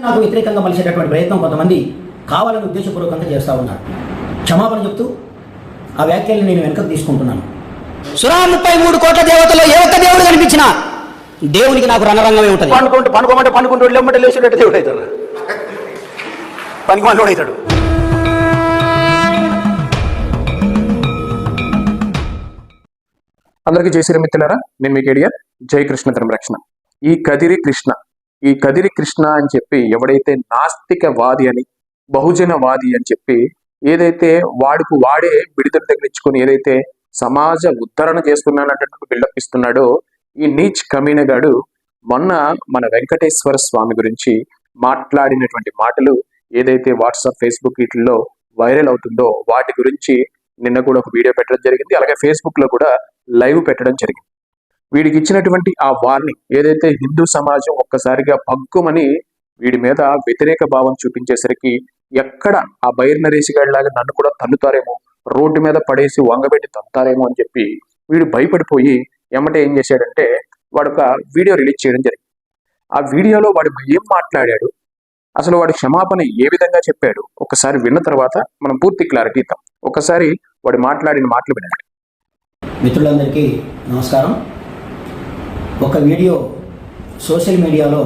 నాకు వ్యతిరేకంగా మలిసేటటువంటి ప్రయత్నం కొంతమంది కావాలని ఉద్దేశపూర్వకంగా చేస్తూ ఉన్నారు. క్షమాపణ చెప్తూ ఆ వ్యాఖ్యల్ని నేను వెనక్కి తీసుకుంటున్నాను. 33 కోట్ల దేవతలో ఏ ఒక్క దేవుడు కనిపించినా దేవునికి నాకు రంగరంగమే ఉంటుంది. పండుకుంటూ లేమంటే లేచేటట్టు దేవుడు అవుతాడు, పనికి మనోడు అవుతాడు. అందరికీ జై శ్రీ మిత్రులారా, నేను మీకు ఏడియా జై కృష్ణ ధర్మరక్షణ. ఈ కదిరి కృష్ణ అని చెప్పి ఎవడైతే నాస్తికవాది అని, బహుజనవాది అని చెప్పి ఏదైతే వాడికి వాడే విడుదల తగిలించుకొని ఏదైతే సమాజ ఉద్ధరణ చేస్తున్నానంటే బిల్డప్ ఇస్తున్నాడో ఈ నీచ్ కమీనగాడు మొన్న మన వెంకటేశ్వర స్వామి గురించి మాట్లాడినటువంటి మాటలు ఏదైతే వాట్సాప్, ఫేస్బుక్ వీటిల్లో వైరల్ అవుతుందో వాటి గురించి నిన్న కూడా ఒక వీడియో పెట్టడం జరిగింది. అలాగే ఫేస్బుక్ లో కూడా లైవ్ పెట్టడం జరిగింది. వీడికి ఇచ్చినటువంటి ఆ వార్నింగ్ ఏదైతే హిందూ సమాజం ఒక్కసారిగా పగ్గుమని వీడి మీద వ్యతిరేక భావం చూపించేసరికి ఎక్కడ ఆ బైర్ నరేష్ గాడిలాగా నన్ను కూడా తన్నుతారేమో, రోడ్డు మీద పడేసి వంగబెట్టి తంతారేమో అని చెప్పి వీడు భయపడిపోయి ఎమ్మటే ఏం చేశాడంటే వాడు ఒక వీడియో రిలీజ్ చేయడం జరిగింది. ఆ వీడియోలో వాడు ఏం మాట్లాడాడు, అసలు వాడి క్షమాపణ ఏ విధంగా చెప్పాడు ఒకసారి విన్న తర్వాత మనం పూర్తి క్లారిటీ ఇద్దాం. ఒకసారి వాడు మాట్లాడిన మాటలు వినండి. మిత్రులందరికీ నమస్కారం. ఒక వీడియో సోషల్ మీడియాలో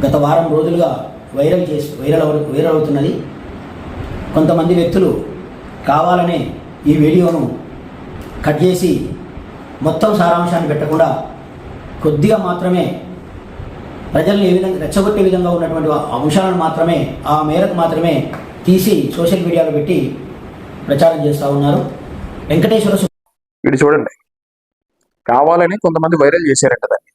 గత వారం రోజులుగా వైరల్ అవుతున్నది. కొంతమంది వ్యక్తులు కావాలనే ఈ వీడియోను కట్ చేసి మొత్తం సారాంశాన్ని పెట్టకుండా కొద్దిగా మాత్రమే ప్రజల్ని ఏ విధంగా రెచ్చగొట్టే విధంగా ఉన్నటువంటి అంశాలను మాత్రమే, ఆ మేరకు మాత్రమే తీసి సోషల్ మీడియాలో పెట్టి ప్రచారం చేస్తూ ఉన్నారు. వెంకటేశ్వర వీడు చూడండి, కావాలని కొంతమంది వైరల్ చేశారంట దాన్ని.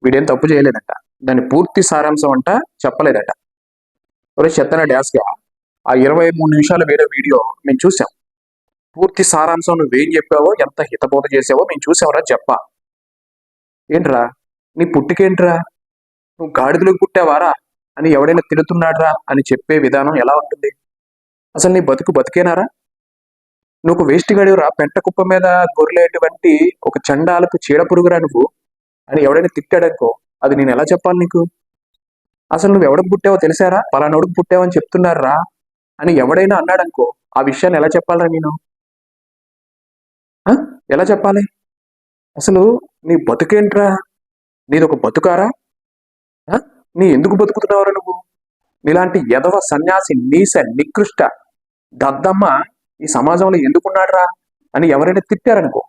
వీడేం తప్పు చేయలేదంట, దాని పూర్తి సారాంశం అంట చెప్పలేదట. ఒరే చెత్తన డ్యాస్గా ఆ 23 నిమిషాల వేరే వీడియో మేము చూసాం. పూర్తి సారాంశం నువ్వేం చెప్పావో, ఎంత హితబోధ చేసావో మేము చూసావరా చెప్పా. ఏంట్రా నీ పుట్టికేంట్రా, నువ్వు గాడిదలకు పుట్టావారా అని ఎవడైనా తిడుతున్నాడ్రా అని చెప్పే విధానం ఎలా ఉంటుంది? అసలు నీ బతికేనారా? నువ్వు వేస్ట్ గడివరా, పెంట కుప్ప మీద గొర్రెలేటువంటి ఒక చండాలకు చీడ పురుగురా నువ్వు అని ఎవడైనా తిట్టాడనుకో, అది నేను ఎలా చెప్పాలి నీకు? అసలు నువ్వు ఎవడికి పుట్టావో తెలిసారా, పలానోడికి పుట్టావని చెప్తున్నారా అని ఎవడైనా అన్నాడనుకో, ఆ విషయాన్ని ఎలా చెప్పాలరా నేను? ఎలా చెప్పాలి? అసలు నీ బతుకేంట్రా, నీది ఒక బతుకారా? నీ ఎందుకు బతుకుతున్నావురా నువ్వు? నీలాంటి యదవ సన్యాసి, నీస, నికృష్ట దద్దమ్మ ఈ సమాజంలో ఎందుకున్నాడురా అని ఎవరైనా తిట్టారనుకో,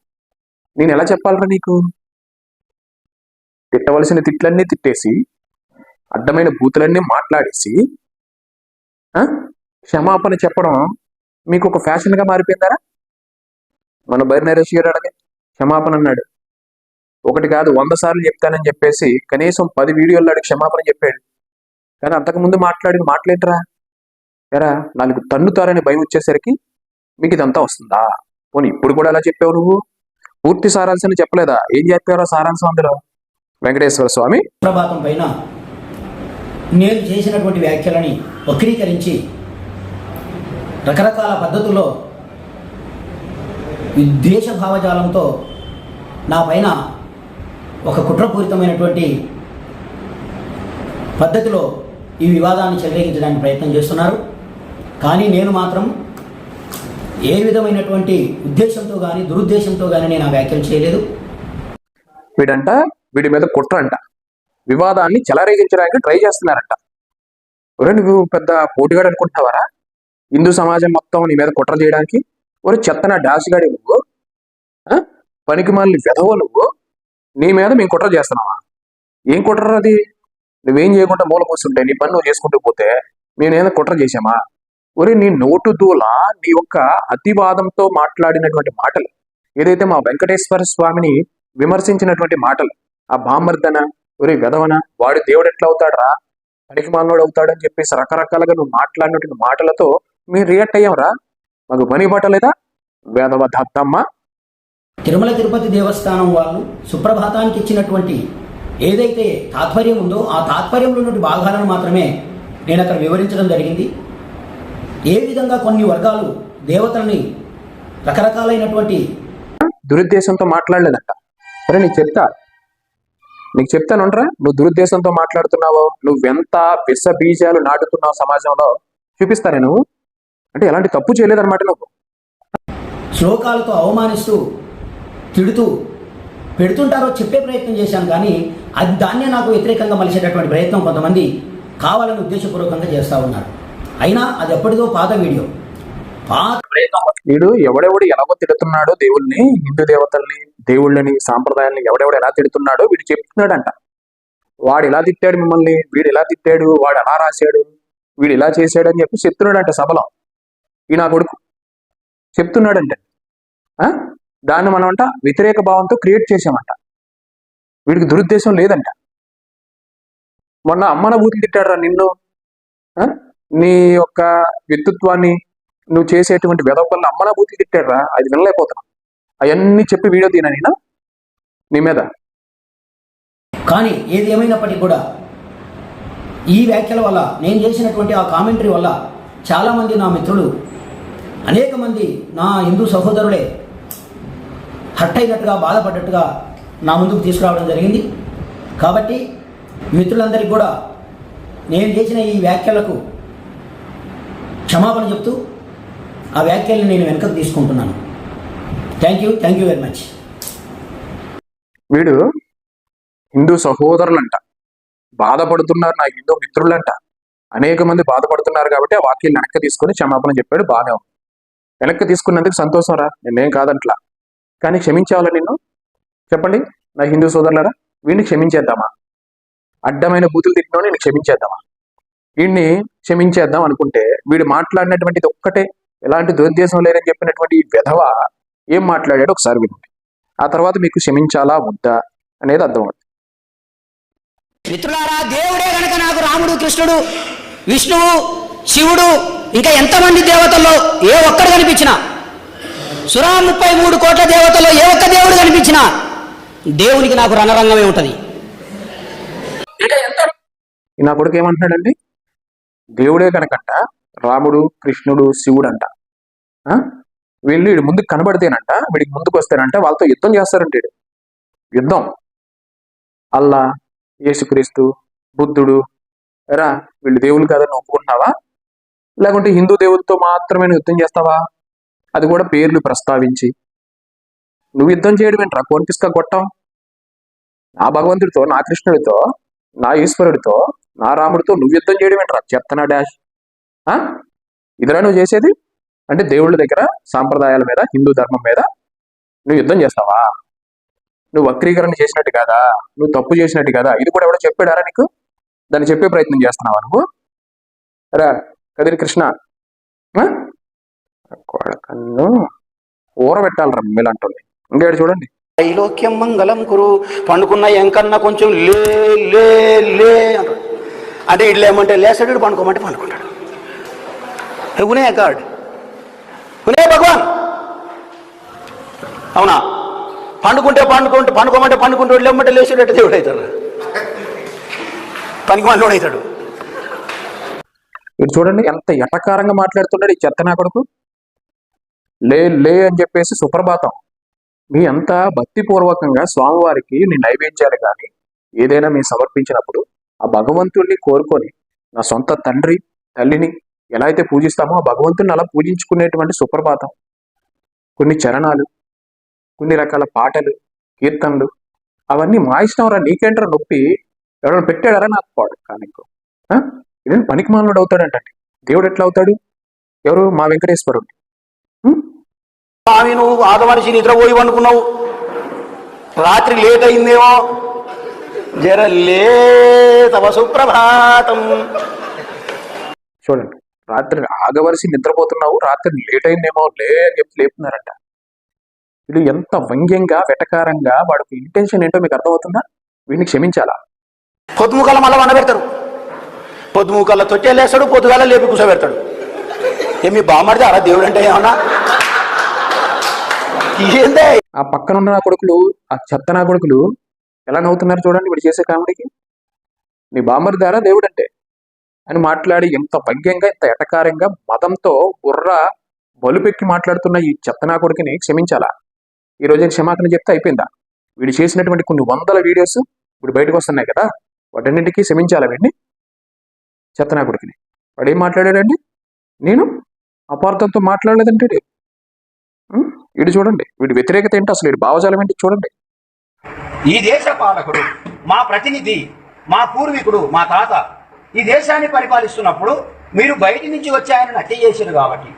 నేను ఎలా చెప్పాలరా నీకు? తిట్టవలసిన తిట్లన్నీ తిట్టేసి, అడ్డమైన బూతులన్నీ మాట్లాడేసి క్షమాపణ చెప్పడం మీకు ఒక ఫ్యాషన్గా మారిపోయిందారా? మన బైర్ నరేష్ గారు అడగే క్షమాపణ అన్నాడు, ఒకటి కాదు 100 సార్లు చెప్తానని చెప్పేసి కనీసం 10 వీడియోల్లో క్షమాపణ చెప్పాడు. కానీ అంతకుముందు మాట్లాడిన మాటలేంటరా? ఎరా నాకు తన్నుతారని భయం వచ్చేసరికి మీకు ఇదంతా వస్తుందా? పోనీ ఇప్పుడు కూడా ఎలా చెప్పావు నువ్వు? పూర్తి సారాంశాన్ని చెప్పలేదా? ఏం చెప్పారో సారాంశం అందులో? వెంకటేశ్వర స్వామి ప్రభాతం పైన నేను చేసినటువంటి వ్యాఖ్యలని వక్రీకరించి రకరకాల పద్ధతుల్లో విద్వేష భావజాలంతో నా పైన ఒక కుట్రపూరితమైనటువంటి పద్ధతిలో ఈ వివాదాన్ని చెలరేగించడానికి ప్రయత్నం చేస్తున్నారు. కానీ నేను మాత్రం ఏ విధమైనటువంటి ఉద్దేశంతో కానీ దురుద్దేశంతో కానీ నేను ఆ వ్యాఖ్యలు చేయలేదు. వీడి మీద కుట్ర అంట, వివాదాన్ని చెలరేగించడానికి ట్రై చేస్తున్నారంట. ఒరే నువ్వు పెద్ద పోటీగాడు అనుకుంటున్నావారా? హిందూ సమాజం మొత్తం నీ మీద కుట్ర చేయడానికి? ఒరే చెత్తన డాసిగాడి నువ్వు, పనికి మాలిన వెధవ నువ్వు, నీ మీద మేము కుట్ర చేస్తున్నావా? ఏం కుట్ర అది? నువ్వేం చేయకుండా మూల కూర్చుంటే నీ పని నువ్వు చేసుకుంటూ పోతే మేమేమైనా కుట్ర చేశామా? ఒరే నీ నోటు దూల, నీ యొక్క అతివాదంతో మాట్లాడినటువంటి మాటలు ఏదైతే మా వెంకటేశ్వర స్వామిని విమర్శించినటువంటి మాటలు, ఆ బామర్దన, ఒరే వెధవన, వాడు దేవుడు ఎట్లా అవుతాడరా, పనికి మాలినోడు అవుతాడని చెప్పేసి రకరకాలుగా నువ్వు మాట్లాడినటువంటి మాటలతో మేము రియాక్ట్ అయ్యాంరా. మాకు పని పట్టలేదా వేదవ దత్తమ్మ? తిరుమల తిరుపతి దేవస్థానం వాళ్ళు సుప్రభాతానికి ఇచ్చినటువంటి ఏదైతే తాత్పర్యం ఉందో ఆ తాత్పర్యంలో ఉన్నటువంటి భాగాలను మాత్రమే నేను అక్కడ వివరించడం జరిగింది. ఏ విధంగా కొన్ని వర్గాలు దేవతల్ని రకరకాలైనటువంటి దురుద్దేశంతో మాట్లాడలేదంట. సరే నీకు చెప్తా, నీకు చెప్తానుండ్రా, నువ్వు దురుద్దేశంతో మాట్లాడుతున్నావో, నువ్వెంత విష బీజాలు నాటుతున్నావు సమాజంలో చూపిస్తానే నువ్వు. అంటే ఎలాంటి తప్పు చేయలేదన్నమాట నువ్వు. శ్లోకాలతో అవమానిస్తూ తిడుతూ పెడుతుంటారో చెప్పే ప్రయత్నం చేశాను, కానీ అది దాన్నే నాకు వ్యతిరేకంగా మలిచేటటువంటి ప్రయత్నం కొంతమంది కావాలని ఉద్దేశపూర్వకంగా చేస్తూ ఉన్నారు. అయినా అది ఎప్పటిదో పాత వీడియో, పాత ప్రయత్నం. వీడు ఎవడెవడు ఎలాగో తిడుతున్నాడో దేవుల్ని, హిందూ దేవతల్ని, దేవుళ్ళని, సాంప్రదాయాల్ని ఎవడెవడు ఎలా తిడుతున్నాడో వీడు చెప్తున్నాడంట. వాడు ఇలా తిట్టాడు మిమ్మల్ని, వీడు ఇలా తిట్టాడు, వాడు అలా రాశాడు, వీడు ఇలా చేశాడు అని చెప్పి చెప్తున్నాడంట సభలో. ఈ నా కొడుకు చెప్తున్నాడంటే దాన్ని మనం అంట వ్యతిరేక భావంతో క్రియేట్ చేసామంట. వీడికి దురుద్దేశం లేదంట. మొన్న అమ్మన బూతులు తిట్టాడురా నిన్ను, నీ యొక్క వ్యక్తిత్వాన్ని, నువ్వు చేసేటువంటి వెదవల్ల అమ్మన బూతులు తిట్టాడురా, అది వినలేకపోతున్నాం. అవన్నీ చెప్పి వీడియో తీనా నేను నీ మీద. కానీ ఏది ఏమైనప్పటికీ కూడా ఈ వ్యాఖ్యల వల్ల, నేను చేసినటువంటి ఆ కామెంటరీ వల్ల చాలామంది నా మిత్రులు, అనేక మంది నా హిందూ సహోదరులే హర్ట్ అయినట్టుగా, బాధపడ్డట్టుగా నా ముందుకు తీసుకురావడం జరిగింది. కాబట్టి మిత్రులందరికీ కూడా నేను చేసిన ఈ వ్యాఖ్యలకు క్షమాపణ చెప్తూ ఆ వ్యాఖ్యల్ని నేను వెనకకు తీసుకుంటున్నాను. Thank you very much. వీడు హిందూ సహోదరులంట బాధపడుతున్నారు, నా హిందూ మిత్రులంట అనేక మంది బాధపడుతున్నారు కాబట్టి ఆ వాక్యాన్ని వెనక్కి తీసుకొని క్షమాపణ చెప్పాడు. బాగానే ఉంది, వెనక్కి తీసుకున్నందుకు సంతోషం రా, నేనేం కాదంట్లా. కానీ క్షమించాలా నిన్ను? చెప్పండి నా హిందూ సోదరులారా, వీడిని క్షమించేద్దామా? అడ్డమైన బూతులు తిట్టినో నేను క్షమించేద్దామా? వీడిని క్షమించేద్దాం అనుకుంటే వీడు మాట్లాడినటువంటిది ఒక్కటే, ఎలాంటి దురుద్దేశం లేదని చెప్పినటువంటి ఈ విధవ ఏం మాట్లాడాడో ఒకసారి వినండి. ఆ తర్వాత మీకు క్షమించాలా వద్దా అనేది అర్థమవుతుంది. మిత్రులారా, దేవుడే గనక నాకు రాముడు, కృష్ణుడు, విష్ణువు, శివుడు, ఇంకా ఎంతమంది దేవతల్లో ఏ ఒక్కడు కనిపించినా, సురా 33 కోట్ల దేవతల్లో ఏ ఒక్క దేవుడు కనిపించినా దేవునికి నాకు రణరంగమే ఉంటుంది. నా కొడుకు ఏమంటున్నాడండి? దేవుడే కనుకంట రాముడు, కృష్ణుడు, శివుడు అంట. వీడు ముందుకు కనబడితేనంట, వీడికి ముందుకు వస్తేనంట వాళ్ళతో యుద్ధం చేస్తారంటాడు. యుద్ధం అల్లా, యేసుక్రీస్తు, బుద్ధుడు, ఎరా వీళ్ళు దేవుళ్ళు కాదని ఒప్పుకుంటున్నావా? లేకుంటే హిందూ దేవులతో మాత్రమే యుద్ధం చేస్తావా? అది కూడా పేర్లు ప్రస్తావించి. నువ్వు యుద్ధం చేయడం ఏంట్రా కోనిపిస్తా కొట్టాం? నా భగవంతుడితో, నా కృష్ణుడితో, నా ఈశ్వరుడితో, నా రాముడితో నువ్వు యుద్ధం చేయడం ఏంట్రా చెప్తనా డాష్? ఇదిరా నువ్వు చేసేది? అంటే దేవుళ్ళ దగ్గర, సాంప్రదాయాల మీద, హిందూ ధర్మం మీద నువ్వు యుద్ధం చేస్తావా? నువ్వు వక్రీకరణ చేసినట్టు కాదా, నువ్వు తప్పు చేసినట్టు కదా. ఇది కూడా ఎవడో చెప్పాడారా నీకు? దాన్ని చెప్పే ప్రయత్నం చేస్తున్నావా నువ్వు? రా కదిరి కృష్ణ, కొడకన్ను ఊరబెట్టాలరా మీలంటుంది. ఇంకేడు చూడండి, ఐలోక్యం మంగళం కురు, పండుకున్న ఎంకన్నా కొంచెం లే లే లే అంటే ఇట్లా ఏమంటే లేసాడు, పండుకోమంటే పండుకుంటాడు. ఉనే గాడ్, ఉనే భగవాన్. అవునా? పండుకోమంటే పండుకుంటాడు, లేమంటే లేచాడు, దేవుడు అవుతాడు, పనికి మనలోడు అవుతాడు. మీరు చూడండి ఎంత ఎటకారంగా మాట్లాడుతున్నాడు ఈ చెత్త నా కొడుకు. లే లే అని చెప్పేసి సుప్రభాతం. మీ అంతా భక్తిపూర్వకంగా స్వామివారికి నీ నైవేద్యాలు కానీ ఏదైనా మీ సమర్పించినప్పుడు ఆ భగవంతుడిని కోరుకొని, నా సొంత తండ్రి తల్లిని ఎలా అయితే పూజిస్తామో ఆ భగవంతుడిని అలా పూజించుకునేటువంటి సుప్రభాతం, కొన్ని చరణాలు, కొన్ని రకాల పాటలు, కీర్తనలు, అవన్నీ మా ఇష్టం రా, నీకేంటారా నొప్పి? ఎవరైనా పెట్టాడారా నాకు పాడు కానీ ఇదేం పనికి మానవుడు అవుతాడంటే దేవుడు ఎట్లా అవుతాడు? ఎవరు? మా వెంకటేశ్వరుడు. స్వామి నువ్వు ఆదమనిషి నిద్రపోయి అనుకున్నావు, రాత్రి లేట్ అయిందేమో, జర లే తవ సుప్రభాతం. చూడండి, రాత్రి ఆగవలసి నిద్రపోతున్నావు, రాత్రి లేట్ అయిందేమో లే అని చెప్పి లేపుతున్నారంట. వీళ్ళు ఎంత వ్యంగ్యంగా, వెటకారంగా, వాడికి ఇంటెన్షన్ ఏంటో మీకు అర్థమవుతుందా? వీడిని క్షమించాలా? పొద్దుముకల మళ్ళీ వండబెడతాడు, పొద్దుముకల తొట్టేలేస్తాడు, పొద్దుగాల లేపి కూర్చోబెడతాడు. ఏమి బాగుమడితే అలా దేవుడు అంటే ఏమన్నా ఏందే? ఆ పక్కనున్న నా కొడుకులు, ఆ చెత్త నా కొడుకులు ఎలా నవ్వుతున్నారు చూడండి వీడు చేసే కామెడీకి. నీ బామ్మరి ద్వారా దేవుడు అంటే అని మాట్లాడి ఎంత వ్యంగ్యంగా, ఎంత ఎటకారంగా, మతంతో బుర్ర బలుపెక్కి మాట్లాడుతున్న ఈ చెత్త నా కొడుకుని క్షమించాలా? ఈ రోజు క్షమాపణ చెప్తే అయిపోయిందా? వీడు చేసినటువంటి కొన్ని వందల వీడియోస్ ఇప్పుడు బయటకు వస్తున్నాయి కదా, వాటన్నిటికీ క్షమించాలి వీడిని, చెత్తనా కొడుకుని. వాడు ఏం మాట్లాడాడండి? నేను అపార్థంతో మాట్లాడలేదంటే వీడు చూడండి, వీడి వ్యతిరేకత ఏంటి అసలు, వీడి భావజాలం ఏంటి చూడండి. ఈ దేశ పాలకుడు, మా ప్రతినిధి, మా పూర్వీకుడు, మా తాత ఈ దేశాన్ని పరిపాలిస్తున్నప్పుడు మీరు బయటి నుంచి వచ్చి ఆయనను హత్య చేశారు కాబట్టి,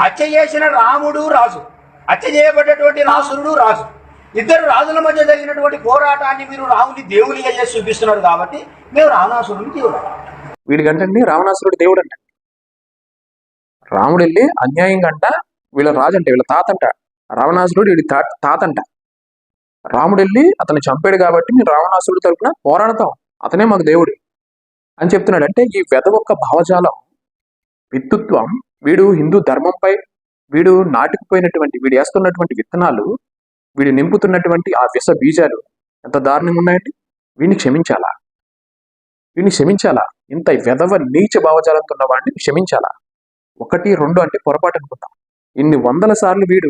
హత్య చేసిన రాముడు రాజు, హత్య చేయబడ్డటువంటి రాసురుడు రాజు, ఇద్దరు రాజుల మధ్య జరిగినటువంటి పోరాటాన్ని మీరు రాముని దేవుడిగా చేసి చూపిస్తున్నారు కాబట్టి మేము రావణాసురుని దేవుడు. వీడికంటండి రావణాసురుడు దేవుడు అంట. రాముడు వెళ్ళి అన్యాయంగా అంట వీళ్ళ రాజు అంటే వీళ్ళ తాత అంట, రావణాసురుడు వీడి తాత అంట. రాముడు వెళ్ళి అతన్ని చంపాడు కాబట్టి మేము రావణాసురుడు తరపున పోరాడతాం, అతనే మాకు దేవుడు అని చెప్తున్నాడు. అంటే ఈ వెధవొక్క భావజాలం, విద్యుత్వం, వీడు హిందూ ధర్మంపై వీడు నాటుకుపోయినటువంటి, వీడు వేస్తున్నటువంటి విత్తనాలు, వీడు నింపుతున్నటువంటి ఆ విష బీజాలు ఎంత దారుణంగా ఉన్నాయండి. వీడిని క్షమించాలా? వీడిని క్షమించాలా? ఇంత వెధవ నీచ భావజాలంతో ఉన్న వాడిని క్షమించాలా? 1, 2 అంటే పొరపాటు అనుకుంటాం. ఇన్ని వందల సార్లు వీడు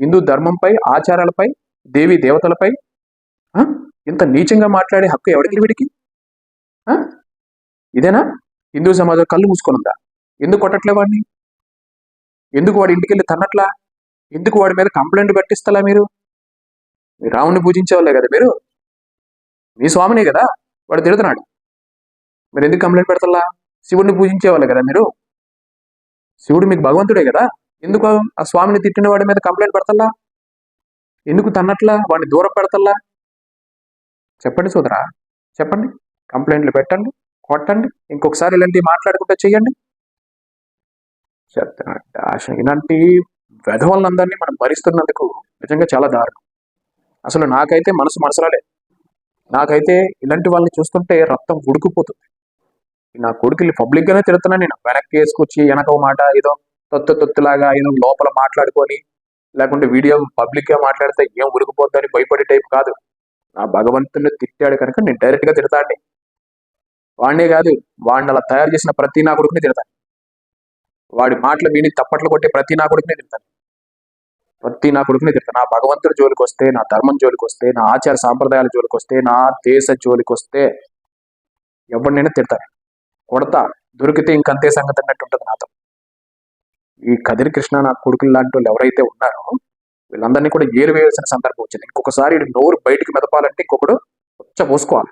హిందూ ధర్మంపై, ఆచారాలపై, దేవీ దేవతలపై ఇంత నీచంగా మాట్లాడే హక్కు ఎవరికి వీడికి? ఇదేనా హిందూ సమాజం కళ్ళు మూసుకొనుందా? ఎందుకు కొట్టట్లే వాడిని? ఎందుకు వాడి ఇంటికి వెళ్ళి తన్నట్లా? ఎందుకు వాడి మీద కంప్లైంట్ పెట్టిస్తలా? మీరు రాముని పూజించేవాళ్ళే కదా, మీరు మీ స్వామినే కదా, వాడు తిడుతున్నాడు, మీరు ఎందుకు కంప్లైంట్ పెడతలా? శివుడిని పూజించేవాళ్ళే కదా మీరు, శివుడు మీకు భగవంతుడే కదా, ఎందుకు ఆ స్వామిని తిట్టిన వాడి మీద కంప్లైంట్ పెడతల్లా? ఎందుకు తన్నట్లా? వాడిని దూరం పెడతల్లా? చెప్పండి సోదరా, చెప్పండి. కంప్లైంట్లు పెట్టండి, కొట్టండి, ఇంకొకసారి ఇలాంటివి మాట్లాడుకుంటే చెయ్యండి. ఇలాంటి వెధవలందరినీ మనం భరిస్తున్నందుకు నిజంగా చాలా దారుణం. అసలు నాకైతే మనసులో నాకైతే ఇలాంటి వాళ్ళని చూస్తుంటే రక్తం ఉడికిపోతుంది. నా కొడుకుల్ని పబ్లిక్గానే తిడుతున్నాను నేను, వెనక్కి వేసుకొచ్చి వెనక మాట ఏదో తొత్తులాగా ఏదో లోపల మాట్లాడుకొని, లేకుంటే వీడియో పబ్లిక్గా మాట్లాడితే ఏం ఉరికిపోద్దని భయపడే టైప్ కాదు. నా భగవంతుని తిట్టాడు కనుక నేను డైరెక్ట్గా తిడతాండి. వాడినే కాదు, వాడిని అలా తయారు చేసిన ప్రతి నా కొడుకుని తిడతాను. వాడి మాటలు విని తప్పట్లు కొట్టే ప్రతి నా కొడుకునే తిడతాను. ప్రతి నా కొడుకునే తిడతాను. నా భగవంతుడి జోలికి వస్తే, నా ధర్మం జోలికి వస్తే, నా ఆచార సాంప్రదాయాల జోలికి వస్తే, నా దేశ జోలికి వస్తే ఎవరినైనా తిడతాను, కొడతా. దొరికితే ఇంకంతే సంగతి అన్నట్టు ఉంటుంది నాతో. ఈ కదిరి కృష్ణ నా కొడుకులు లాంటి వాళ్ళు ఎవరైతే ఉన్నారో వీళ్ళందరినీ కూడా ఏరు వేయాల్సిన సందర్భం వచ్చింది. ఇంకొకసారి నోరు బయటికి మెదపాలంటే ఇంకొకడు పోసుకోవాలి.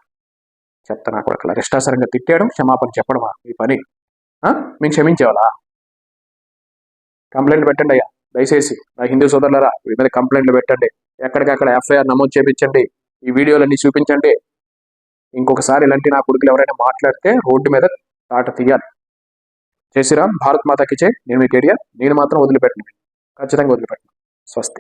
చెప్తా నా కొడుకుల ఇష్టాసరంగా తిట్టాడు, క్షమాపణ చెప్పడమా ఈ పని? మేము క్షమించేవాళ్ళా? కంప్లైంట్ పెట్టండి అయ్యా, దయచేసి నా హిందూ సోదరులరా, వీడి మీద కంప్లైంట్లు పెట్టండి, ఎక్కడికక్కడ ఎఫ్ఐఆర్ నమోదు చేయించండి, ఈ వీడియోలన్నీ చూపించండి. ఇంకొకసారి ఇలాంటి నా కొడుకులు ఎవరైనా మాట్లాడితే రోడ్డు మీద తాట తీయాలి. జై శ్రీరామ్, భారత్ మాతాకి జై. నేను మీ కేడియా, నేను మాత్రం వదిలిపెట్టను, ఖచ్చితంగా వదిలిపెట్టను. స్వస్తి.